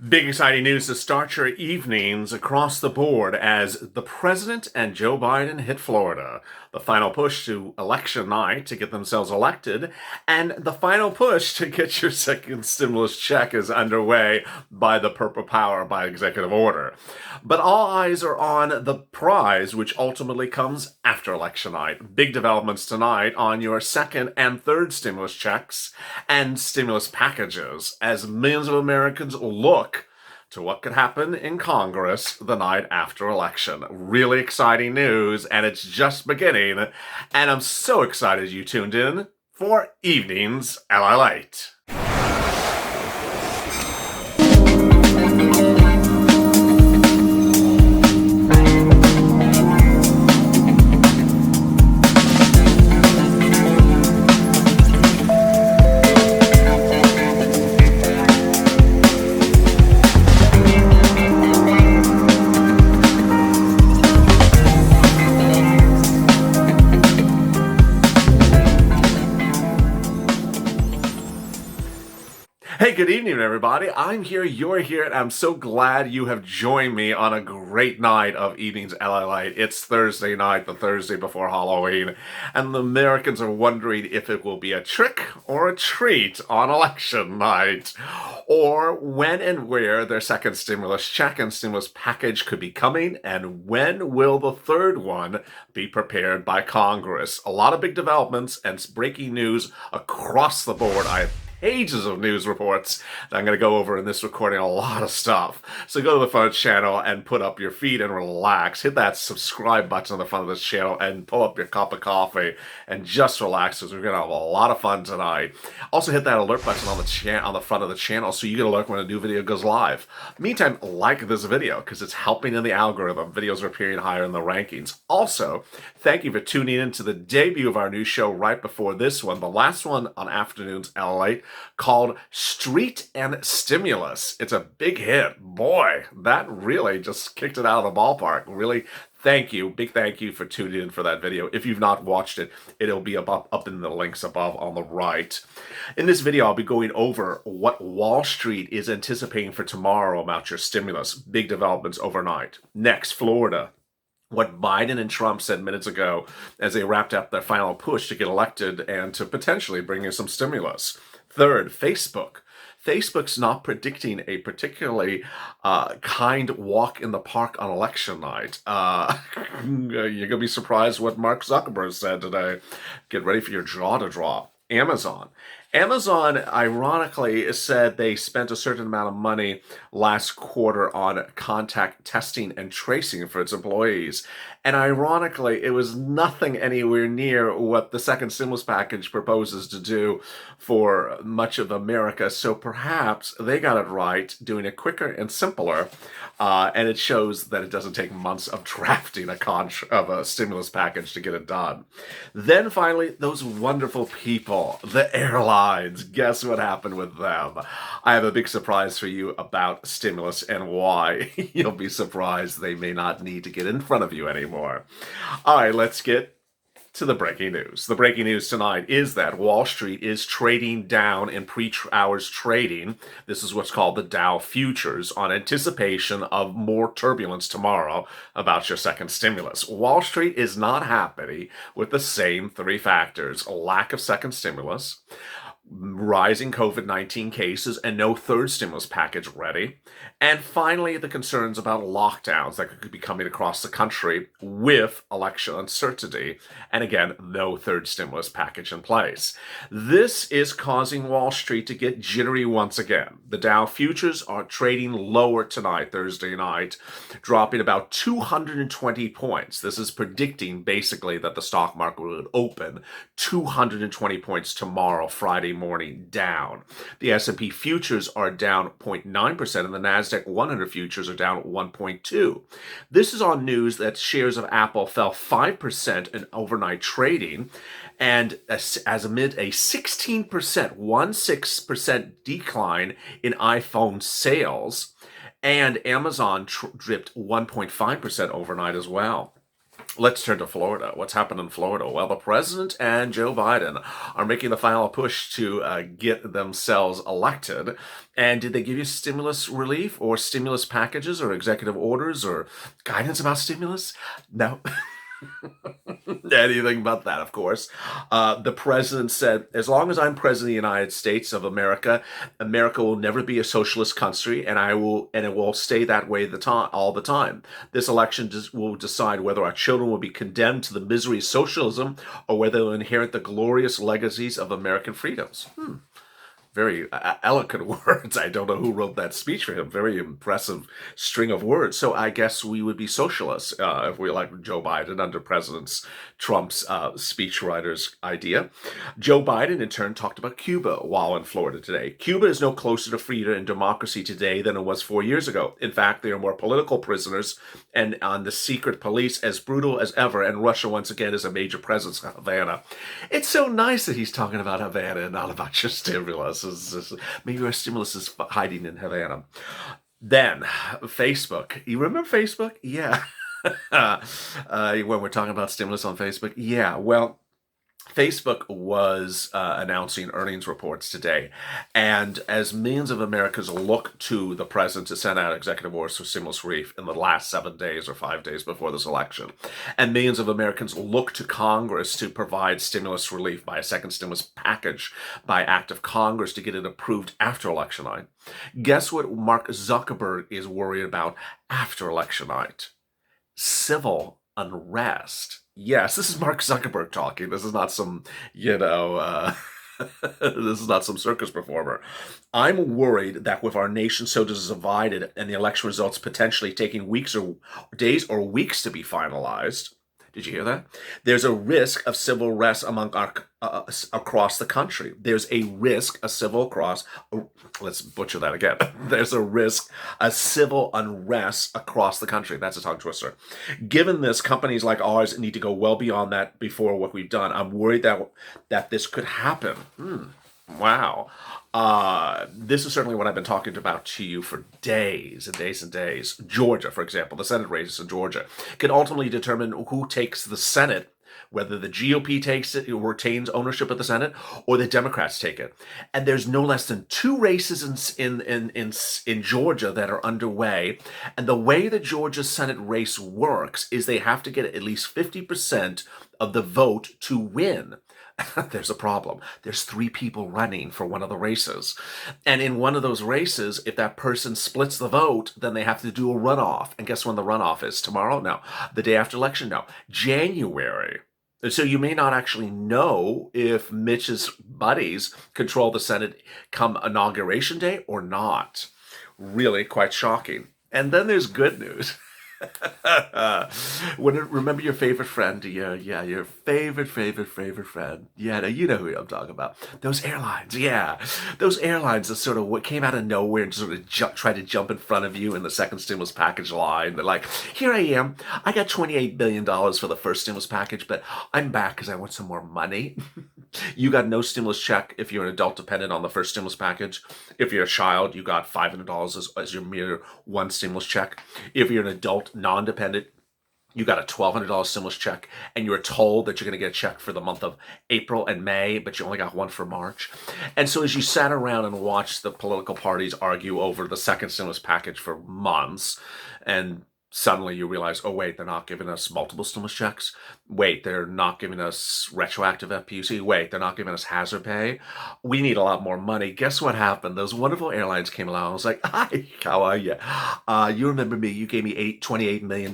Big exciting news to start your evenings across the board as the president and Joe Biden hit Florida. The final push to election night to get themselves elected, and the final push to get your second stimulus check is underway by the Purple Power by executive order. But all eyes are on the prize, which ultimately comes after election night. Big developments tonight on your second and third stimulus checks and stimulus packages as millions of Americans look to what could happen in Congress the night after election. Really exciting news, and it's just beginning. And I'm so excited you tuned in for Evenings LALATE. Hey, good evening, everybody. I'm here, you're here, and I'm so glad you have joined me on a great night of Evenings LALATE. It's Thursday night, the Thursday before Halloween, and the Americans are wondering if it will be a trick or a treat on election night, or when and where their second stimulus check and stimulus package could be coming, and when will the third one be prepared by Congress. A lot of big developments and breaking news across the board. I have pages of news reports that I'm going to go over in this recording, a lot of stuff. So go to the front channel and put up your feet and relax. Hit that subscribe button on the front of this channel and pull up your cup of coffee and just relax because we're going to have a lot of fun tonight. Also hit that alert button on the front of the channel so you get alert when a new video goes live. Meantime, like this video because it's helping in the algorithm. Videos are appearing higher in the rankings. Also, thank you for tuning in to the debut of our new show right before this one, the last one on afternoons LA, called Street and Stimulus. It's a big hit. Boy, that really just kicked it out of the ballpark. Really, thank you. Big thank you for tuning in for that video. If you've not watched it, it'll be up in the links above on the right. In this video, I'll be going over what Wall Street is anticipating for tomorrow about your stimulus. Big developments overnight. Next, Florida. What Biden and Trump said minutes ago as they wrapped up their final push to get elected and to potentially bring in some stimulus. Third, Facebook. Facebook's not predicting a particularly kind walk in the park on election night. You're going to be surprised what Mark Zuckerberg said today. Get ready for your jaw to drop. Amazon. Amazon, ironically, said they spent a certain amount of money last quarter on contact testing and tracing for its employees. And ironically, it was nothing anywhere near what the second stimulus package proposes to do for much of America. So perhaps they got it right, doing it quicker and simpler. And it shows that it doesn't take months of drafting a stimulus package to get it done. Then finally, those wonderful people, the airlines. Guess what happened with them? I have a big surprise for you about stimulus and why. You'll be surprised they may not need to get in front of you anymore. All right, let's get to the breaking news. The breaking news tonight is that Wall Street is trading down in pre-hours trading. This is what's called the Dow Futures on anticipation of more turbulence tomorrow about your second stimulus. Wall Street is not happy with the same three factors: lack of second stimulus, rising COVID-19 cases, and no third stimulus package ready. And finally, the concerns about lockdowns that could be coming across the country with election uncertainty. And again, no third stimulus package in place. This is causing Wall Street to get jittery once again. The Dow futures are trading lower tonight, Thursday night, dropping about 220 points. This is predicting basically that the stock market would open 220 points tomorrow, Friday morning, down. The S&P futures are down 0.9%, and the NASDAQ 100 futures are down 1.2%. This is on news that shares of Apple fell 5% in overnight trading, and as amid a 16% decline in iPhone sales, and Amazon dipped 1.5% overnight as well. Let's turn to Florida. What's happened in Florida? Well, the president and Joe Biden are making the final push to get themselves elected. And did they give you stimulus relief or stimulus packages or executive orders or guidance about stimulus? No. Anything but that, of course. The president said, as long as I'm president of the United States of America, America will never be a socialist country, and it will stay that way all the time. This election will decide whether our children will be condemned to the misery of socialism or whether they'll inherit the glorious legacies of American freedoms. Very eloquent words. I don't know who wrote that speech for him. Very impressive string of words. So I guess we would be socialists if we elect Joe Biden under President Trump's speechwriter's idea. Joe Biden, in turn, talked about Cuba while in Florida today. Cuba is no closer to freedom and democracy today than it was 4 years ago. In fact, there are more political prisoners and on the secret police as brutal as ever, and Russia once again is a major presence in Havana. It's so nice that he's talking about Havana and not about your stimulus. Maybe our stimulus is hiding in Havana. Then, Facebook. You remember Facebook? Yeah. When we're talking about stimulus on Facebook? Yeah. Well, Facebook was announcing earnings reports today. And as millions of Americans look to the president to send out executive orders for stimulus relief in the last 7 days or 5 days before this election, and millions of Americans look to Congress to provide stimulus relief by a second stimulus package by act of Congress to get it approved after election night, guess what Mark Zuckerberg is worried about after election night? Civil unrest. Yes, this is Mark Zuckerberg talking. This is not some, this is not some circus performer. I'm worried that with our nation so divided and the election results potentially taking weeks or days or weeks to be finalized, did you hear that? There's a risk of civil unrest among across the country. There's a risk of civil let's butcher that again. There's a risk of civil unrest across the country. That's a tongue twister. Given this, companies like ours need to go well beyond that before what we've done. I'm worried that this could happen. Wow. This is certainly what I've been talking about to you for days and days and days. Georgia, for example, the Senate races in Georgia can ultimately determine who takes the Senate, whether the GOP takes it, retains ownership of the Senate, or the Democrats take it. And there's no less than 2 races in Georgia that are underway. And the way the Georgia Senate race works is they have to get at least 50% of the vote to win. There's a problem. There's 3 people running for one of the races. And in one of those races, if that person splits the vote, then they have to do a runoff. And guess when the runoff is? Tomorrow? No. The day after election? No. January. So you may not actually know if Mitch's buddies control the Senate come inauguration day or not. Really quite shocking. And then there's good news. Remember your favorite friend? Yeah, your favorite friend. Yeah, now you know who I'm talking about. Those airlines, yeah. Those airlines that sort of what came out of nowhere and sort of tried to jump in front of you in the second stimulus package line. They're like, here I am. I got $28 billion for the first stimulus package, but I'm back because I want some more money. You got no stimulus check if you're an adult dependent on the first stimulus package. If you're a child, you got $500 as your mere one stimulus check. If you're an adult non-dependent, you got a $1,200 stimulus check, and you're told that you're going to get a check for the month of April and May, but you only got one for March. And so as you sat around and watched the political parties argue over the second stimulus package for months, and suddenly you realize, oh, wait, they're not giving us multiple stimulus checks. Wait, they're not giving us retroactive FPUC. Wait, they're not giving us hazard pay. We need a lot more money. Guess what happened? Those wonderful airlines came along. I was like, hi, how are you? You remember me. You gave me $28 million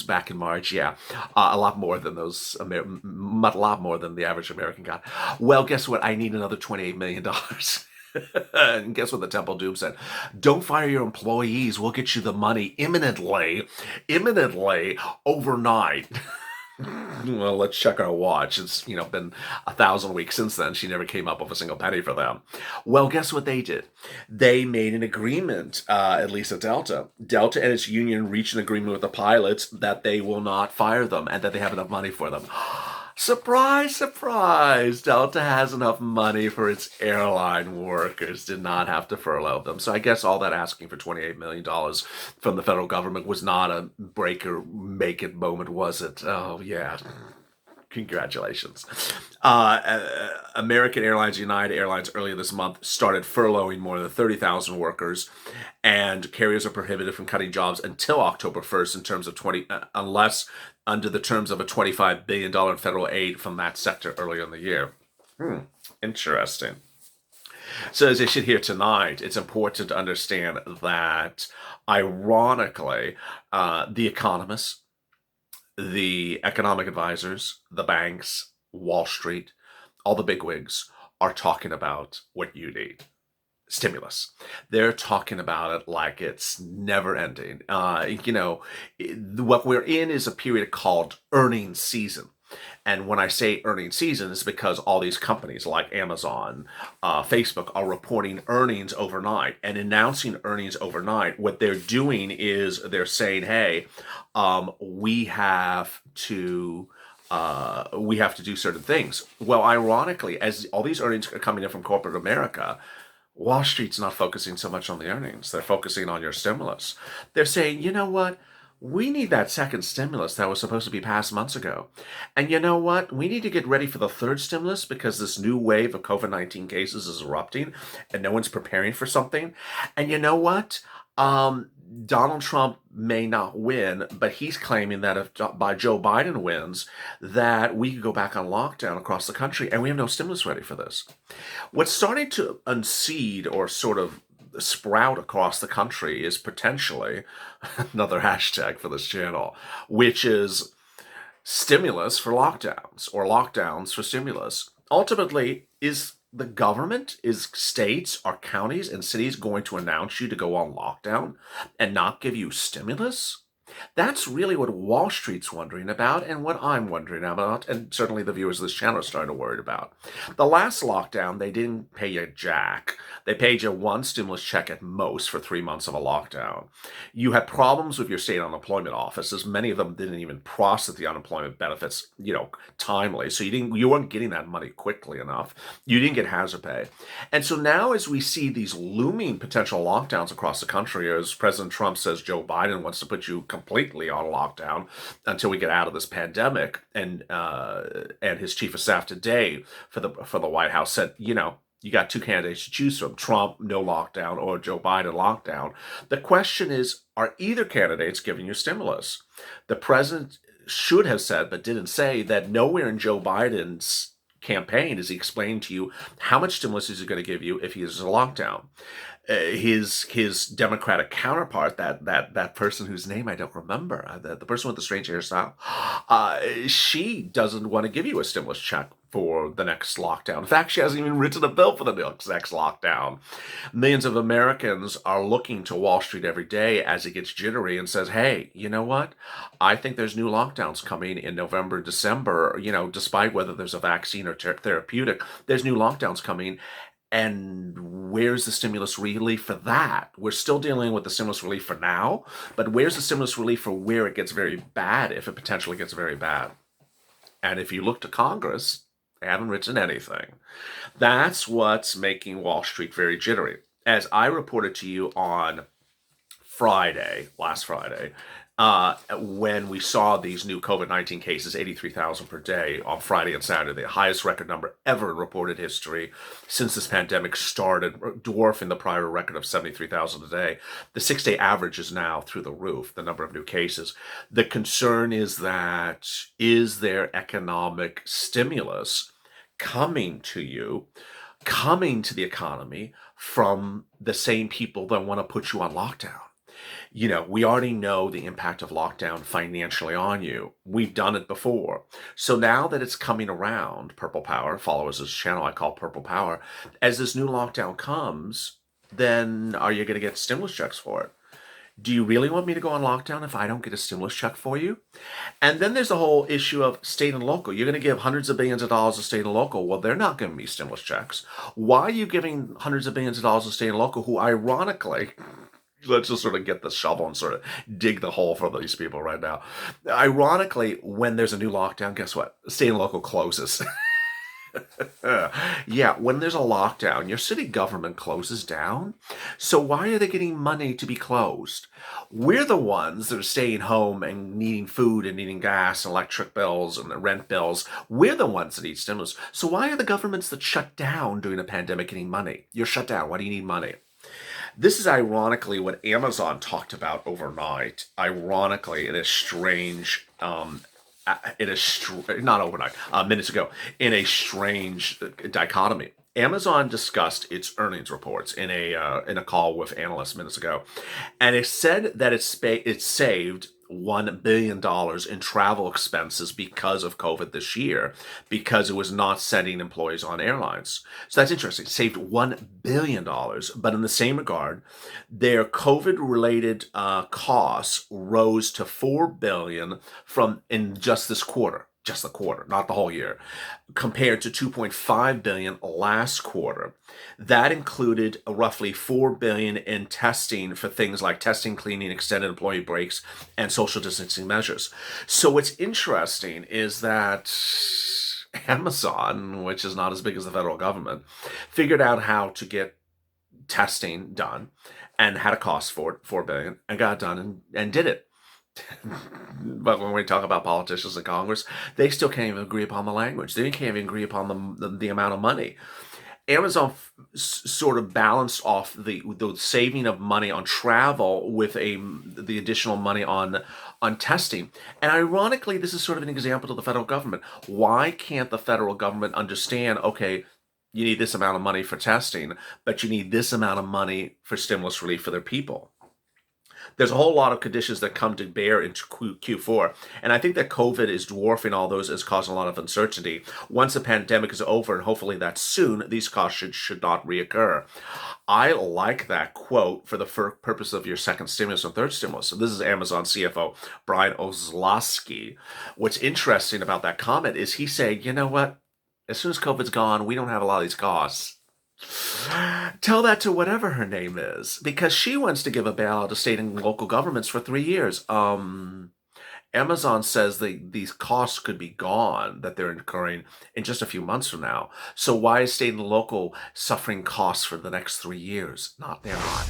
back in March. Yeah, a lot more than those, a lot more than the average American got. Well, guess what? I need another $28 million. And guess what the Temple Doom said? Don't fire your employees. We'll get you the money imminently, overnight. Well, let's check our watch. It's, been 1,000 weeks since then. She never came up with a single penny for them. Well, guess what they did? They made an agreement, at least at Delta. Delta and its union reached an agreement with the pilots that they will not fire them and that they have enough money for them. Surprise, surprise! Delta has enough money for its airline workers, did not have to furlough them. So I guess all that asking for $28 million from the federal government was not a break or make it moment, was it? Oh, yeah. Congratulations. American Airlines, United Airlines earlier this month started furloughing more than 30,000 workers, and carriers are prohibited from cutting jobs until October 1st in terms of unless under the terms of a $25 billion federal aid from that sector earlier in the year. Interesting. So as I sit here tonight, it's important to understand that, ironically, the economists, the economic advisors, the banks, Wall Street, all the bigwigs are talking about what you need. Stimulus. They're talking about it like it's never ending. What we're in is a period called earnings season. And when I say earnings season, it's because all these companies like Amazon, Facebook are reporting earnings overnight and announcing earnings overnight. What they're doing is they're saying, "Hey, we have to." We have to do certain things. Well, ironically, as all these earnings are coming in from corporate America, Wall Street's not focusing so much on the earnings. They're focusing on your stimulus. They're saying, you know what? We need that second stimulus that was supposed to be passed months ago. And you know what? We need to get ready for the third stimulus because this new wave of COVID-19 cases is erupting and no one's preparing for something. And you know what? Donald Trump may not win, but he's claiming that if Joe Biden wins, that we could go back on lockdown across the country, and we have no stimulus ready for this. What's starting to unseed or sort of sprout across the country is potentially another hashtag for this channel, which is stimulus for lockdowns or lockdowns for stimulus. Ultimately, is the government, is states, are counties and cities going to announce you to go on lockdown and not give you stimulus? That's really what Wall Street's wondering about and what I'm wondering about, and certainly the viewers of this channel are starting to worry about. The last lockdown, they didn't pay you jack. They paid you one stimulus check at most for 3 months of a lockdown. You had problems with your state unemployment offices. Many of them didn't even process the unemployment benefits, timely. So you weren't getting that money quickly enough. You didn't get hazard pay. And so now as we see these looming potential lockdowns across the country, as President Trump says Joe Biden wants to put you completely on lockdown until we get out of this pandemic, and his chief of staff today for the White House said, you got two candidates to choose from: Trump, no lockdown, or Joe Biden, lockdown. The question is, are either candidates giving you stimulus? The president should have said, but didn't say, that nowhere in Joe Biden's campaign is he explaining to you how much stimulus is he going to give you if he is a lockdown. His Democratic counterpart, that person whose name I don't remember, the person with the strange hairstyle, she doesn't want to give you a stimulus check for the next lockdown. In fact, she hasn't even written a bill for the next lockdown. Millions of Americans are looking to Wall Street every day as it gets jittery and says, hey, you know what? I think there's new lockdowns coming in November, December, despite whether there's a vaccine or therapeutic, there's new lockdowns coming. And where's the stimulus relief for that? We're still dealing with the stimulus relief for now, but where's the stimulus relief for where it gets very bad, if it potentially gets very bad? And if you look to Congress, they haven't written anything. That's what's making Wall Street very jittery. As I reported to you on last Friday, when we saw these new COVID-19 cases, 83,000 per day on Friday and Saturday, the highest record number ever in reported history since this pandemic started, dwarfing the prior record of 73,000 a day. The 6-day average is now through the roof, the number of new cases. The concern is that, is there economic stimulus coming to you, coming to the economy from the same people that want to put you on lockdown? We already know the impact of lockdown financially on you. We've done it before. So now that it's coming around, Purple Power, followers of this channel I call Purple Power, as this new lockdown comes, then are you going to get stimulus checks for it? Do you really want me to go on lockdown if I don't get a stimulus check for you? And then there's the whole issue of state and local. You're going to give hundreds of billions of dollars to state and local. Well, they're not giving me stimulus checks. Why are you giving hundreds of billions of dollars to state and local, who ironically, Let's just sort of get the shovel and sort of dig the hole for these people right now. Ironically, when there's a new lockdown, guess what? State and local closes. Yeah, when there's a lockdown, your city government closes down. So why are they getting money to be closed? We're the ones that are staying home and needing food and needing gas, electric bills, and the rent bills. We're the ones that need stimulus. So why are the governments that shut down during a pandemic getting money? You're shut down. Why do you need money? This is ironically what Amazon talked about overnight. Ironically, in a strange, not overnight, minutes ago, in a strange dichotomy. Amazon discussed its earnings reports in a call with analysts minutes ago, and it said that it saved $1 billion in travel expenses because of COVID this year, because it was not sending employees on airlines. So that's interesting. Saved $1 billion, but in the same regard, their COVID-related costs rose to $4 billion from in just this quarter. Just the quarter, not the whole year, compared to $2.5 billion last quarter. That included roughly $4 billion in testing for things like testing, cleaning, extended employee breaks, and social distancing measures. So what's interesting is that Amazon, which is not as big as the federal government, figured out how to get testing done and had a cost for it, $4 billion, and got it done and did it. But when we talk about politicians in Congress, they still can't even agree upon the language. They can't even agree upon the amount of money. Amazon sort of balanced off the saving of money on travel with the additional money on testing. And ironically, this is sort of an example to the federal government. Why can't the federal government understand, okay, you need this amount of money for testing, but you need this amount of money for stimulus relief for their people? There's a whole lot of conditions that come to bear into Q4. And I think that COVID is dwarfing all those, is causing a lot of uncertainty. Once the pandemic is over, and hopefully that's soon, these costs should not reoccur. I like that quote for the purpose of your second stimulus and third stimulus. So this is Amazon CFO Brian Ozlowski. What's interesting about that comment is he said, you know what? As soon as COVID's gone, we don't have a lot of these costs. Tell that to whatever her name is, because she wants to give a bailout to state and local governments for 3 years. Amazon says these costs could be gone that they're incurring in just a few months from now. So why is state and local suffering costs for the next 3 years? They're not.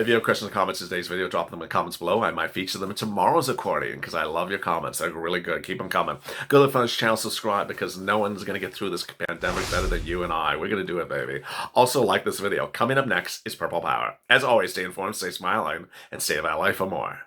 If you have questions or comments in today's video, drop them in the comments below. I might feature them in tomorrow's recording because I love your comments. They're really good. Keep them coming. Go to the Fun's channel, subscribe, because no one's going to get through this pandemic better than you and I. We're going to do it, baby. Also, like this video. Coming up next is Purple Power. As always, stay informed, stay smiling, and stay about life for more.